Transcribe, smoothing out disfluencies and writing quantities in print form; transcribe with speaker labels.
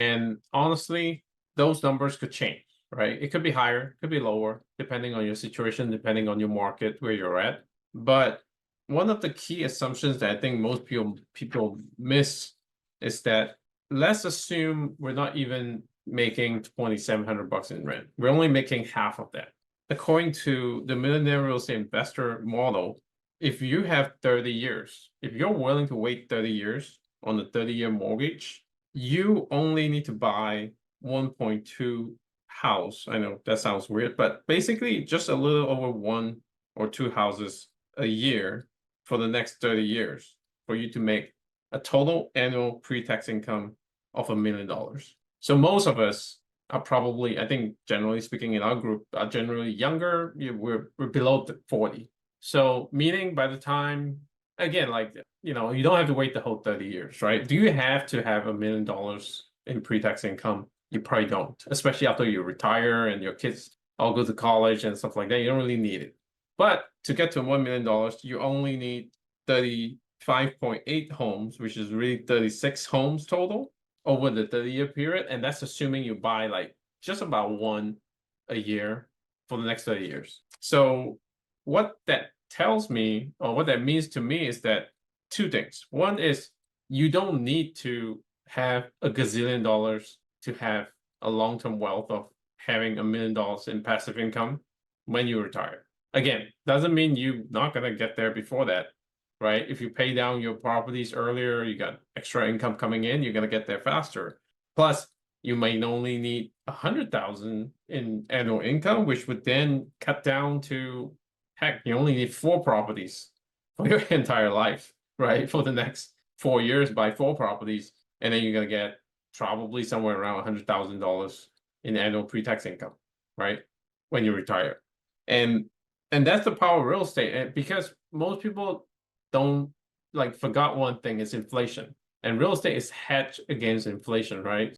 Speaker 1: And honestly, those numbers could change, right? It could be higher, could be lower, depending on your situation, depending on your market, where you're at. But one of the key assumptions that I think most people miss is that let's assume we're not even making $2,700 in rent. We're only making half of that. According to the Millionaire Real Estate Investor model, if you have 30 years, if you're willing to wait 30 years on a 30-year mortgage, you only need to buy 1.2 house. I know that sounds weird, but basically just a little over 1 or 2 houses a year for the next 30 years for you to make a total annual pre-tax income of $1 million. So most of us are probably, I think generally speaking in our group, are generally younger. We're below 40. So meaning by the time, again, like, you don't have to wait the whole 30 years, right? Do you have to have $1 million in pre-tax income? You probably don't, especially after you retire and your kids all go to college and stuff like that. You don't really need it. But to get to $1 million, you only need 35.8 homes, which is really 36 homes total over the 30-year period. And that's assuming you buy like just about one a year for the next 30 years. So what that tells me, or what that means to me, is that two things. One is you don't need to have a gazillion dollars to have a long-term wealth of having $1 million in passive income when you retire. Again, doesn't mean you're not going to get there before that, right? If you pay down your properties earlier, you got extra income coming in, you're going to get there faster. Plus, you might only need 100,000 in annual income, which would then cut down to, heck, you only need 4 properties for your entire life, right? For the next 4 years, buy 4 properties, and then you're going to get probably somewhere around $100,000 in annual pre-tax income, right? When you retire. And that's the power of real estate. And because most people don't forgot one thing, is inflation. And real estate is hedged against inflation, right?